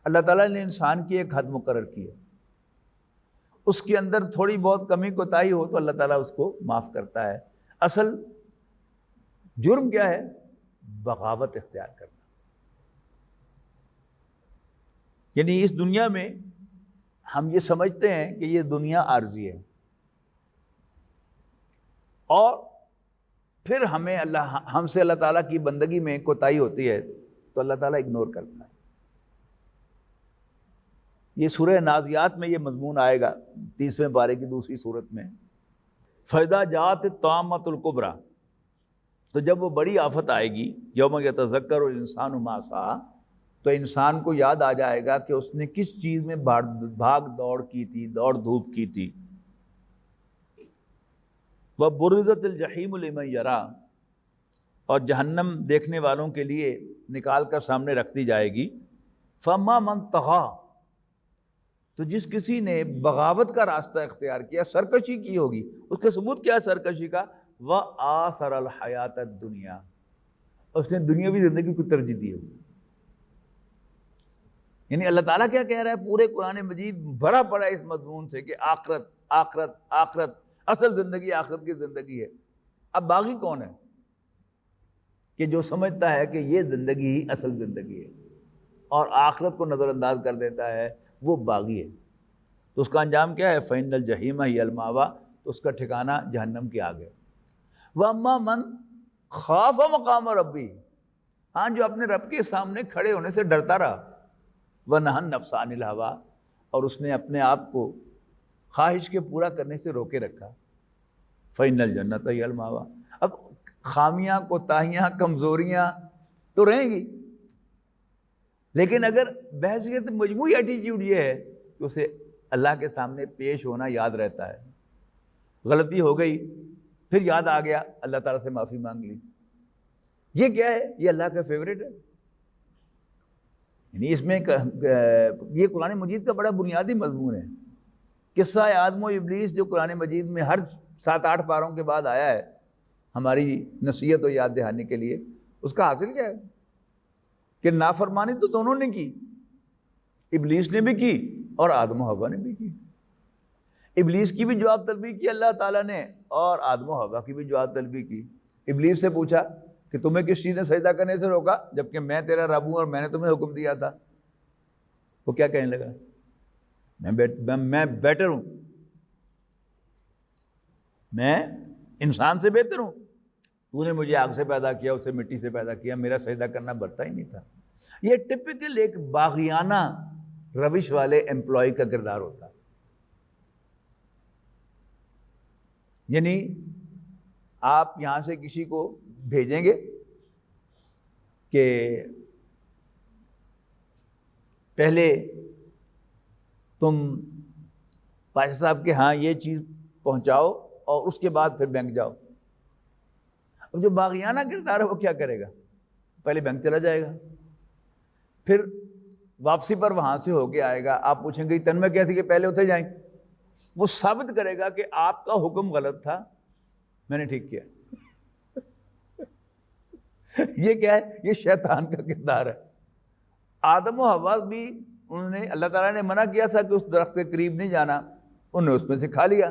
اللہ تعالیٰ نے انسان کی ایک حد مقرر کی ہے، اس کے اندر تھوڑی بہت کمی کوتاہی ہو تو اللہ تعالیٰ اس کو معاف کرتا ہے۔ اصل جرم کیا ہے؟ بغاوت اختیار کرنا۔ یعنی اس دنیا میں ہم یہ سمجھتے ہیں کہ یہ دنیا عارضی ہے، اور پھر ہم سے اللہ تعالیٰ کی بندگی میں کوتاہی ہوتی ہے تو اللہ تعالیٰ اگنور کرتا ہے۔ یہ سورہ نازعات میں یہ مضمون آئے گا، 30ویں پارے کی دوسری صورت میں۔ فَإِذَا جَاءَتِ الطَّامَّةُ الْكُبْرىٰ، تو جب وہ بڑی آفت آئے گی، یوم یتذکر الانسان ما سعی، تو انسان کو یاد آ جائے گا کہ اس نے کس چیز میں بھاگ دوڑ کی تھی، دوڑ دھوپ کی تھی۔ وَبُرِّزَتِ الْجَحِیمُ لِمَن یَرَىٰ، اور جہنم دیکھنے والوں کے لیے نکال کر سامنے رکھ دی جائے گی۔ فَأَمَّا مَن طَغَىٰ، تو جس کسی نے بغاوت کا راستہ اختیار کیا، سرکشی کی ہوگی، اس کا ثبوت کیا ہے سرکشی کا؟ وَآثَرَ الْحَیَاةَ الدُّنْیَا، اس نے دنیاوی زندگی کو ترجیح دی ہوگی۔ یعنی اللہ تعالیٰ کیا کہہ رہا ہے؟ پورے قرآن مجید بھرا پڑا ہے اس مضمون سے کہ آخرت آخرت آخرت، اصل زندگی آخرت کی زندگی ہے۔ اب باغی کون ہے؟ کہ جو سمجھتا ہے کہ یہ زندگی ہی اصل زندگی ہے اور آخرت کو نظر انداز کر دیتا ہے، وہ باغی ہے۔ تو اس کا انجام کیا ہے؟ فَإِنَّ الْجَحِیمَ هِیَ الْمَأْوَىٰ، تو اس کا ٹھکانہ جہنم کے آگے۔ وَأَمَّا مَنْ خَافَ مَقَامَ رَبِّهِ، ہاں جو اپنے رب کے سامنے کھڑے ہونے سے ڈرتا رہا، وَنَهَى النَّفْسَ عَنِ الْهَوَىٰ، اور اس نے اپنے آپ کو خواہش کے پورا کرنے سے روکے رکھا، فَإِنَّ الْجَنَّةَ هِیَ الْمَأْوَىٰ، اب خامیاں، کوتاہیاں، کمزوریاں تو رہیں گی، لیکن اگر بحثیت مجموعی ایٹیٹیوڈ یہ ہے کہ اسے اللہ کے سامنے پیش ہونا یاد رہتا ہے، غلطی ہو گئی پھر یاد آ گیا، اللہ تعالیٰ سے معافی مانگ لی، یہ کیا ہے؟ یہ اللہ کا فیوریٹ ہے۔ یعنی اس میں یہ قرآن مجید کا بڑا بنیادی مضمون ہے۔ قصہ آدم و ابلیس جو قرآن مجید میں ہر 7-8 پاروں کے بعد آیا ہے ہماری نصیحت و یاد دہانی کے لیے، اس کا حاصل کیا ہے؟ کہ نافرمانی تو دونوں نے کی، ابلیس نے بھی کی اور آدم و حوا نے بھی کی۔ ابلیس کی بھی جواب طلبی کی اللہ تعالیٰ نے، اور آدم و حوا کی بھی جواب طلبی کی۔ ابلیس سے پوچھا کہ تمہیں کس چیز نے سجدہ کرنے سے روکا جبکہ میں تیرا رب ہوں اور میں نے تمہیں حکم دیا تھا؟ وہ کیا کہنے لگا؟ میں بیٹر ہوں، میں انسان سے بہتر ہوں، تو نے مجھے آگ سے پیدا کیا، اسے مٹی سے پیدا کیا، میرا سجدہ کرنا بنتا ہی نہیں تھا۔ یہ ٹپکل ایک باغیانہ روش والے امپلائی کا کردار ہوتا ہے۔ یعنی آپ یہاں سے کسی کو بھیجیں گے کہ پہلے تم پاشا صاحب کے ہاں یہ چیز پہنچاؤ اور اس کے بعد پھر بینک جاؤ۔ اب جو باغیانہ کردار ہے وہ کیا کرے گا؟ پہلے بینک چلا جائے گا، پھر واپسی پر وہاں سے ہو کے آئے گا، آپ پوچھیں گے تن میں کیسے کہ پہلے اتنے جائیں، وہ ثابت کرے گا کہ آپ کا حکم غلط تھا، میں نے ٹھیک کیا۔ یہ کیا ہے؟ یہ شیطان کا کردار ہے۔ آدم و حوا بھی انہوں نے، اللہ تعالیٰ نے منع کیا تھا کہ اس درخت کے قریب نہیں جانا، انہوں نے اس میں سے کھا لیا،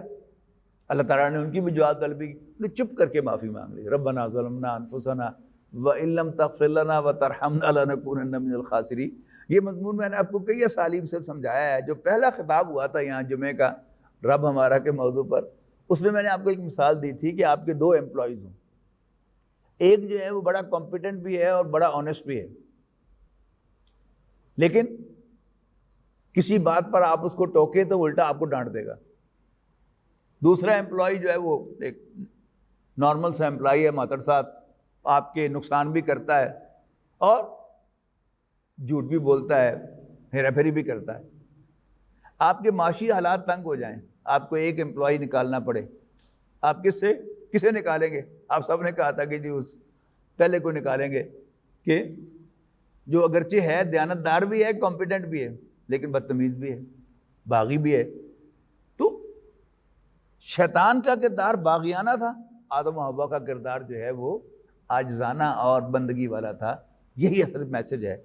اللہ تعالیٰ نے ان کی بھی جواب طلبی کی، چپ کر کے معافی مانگ لی، ربنا ظلمنا انفسنا وان لم تغفر لنا وترحمنا لنکونن من الخاسرین۔ یہ مضمون میں نے آپ کو کئی اسالیب سے سمجھایا ہے۔ جو پہلا خطاب ہوا تھا یہاں جمعے کا رب ہمارا کے موضوع پر، اس میں نے آپ کو ایک مثال دی تھی کہ آپ کے 2 امپلائیز ہوں، ایک جو ہے وہ بڑا کمپیٹنٹ بھی ہے اور بڑا آنیسٹ بھی ہے، لیکن کسی بات پر آپ اس کو ٹوکے تو الٹا آپ کو ڈانٹ دے گا۔ دوسرا امپلائی جو ہے وہ ایک نارمل سا امپلائی ہے، ماتڑ ساتھ آپ کے نقصان بھی کرتا ہے اور جھوٹ بھی بولتا ہے، ہیرا پھیری بھی کرتا ہے۔ آپ کے معاشی حالات تنگ ہو جائیں، آپ کو ایک امپلائی نکالنا پڑے، آپ کسے نکالیں گے؟ آپ سب نے کہا تھا کہ جی اس پہلے کو نکالیں گے، کہ جو اگرچہ ہے دیانتدار بھی ہے، کمپیٹنٹ بھی ہے، لیکن بدتمیز بھی ہے، باغی بھی ہے۔ تو شیطان کا کردار باغیانہ تھا، آدم و حوا کا کردار جو ہے وہ عاجزانہ اور بندگی والا تھا۔ یہی اصل میسج ہے۔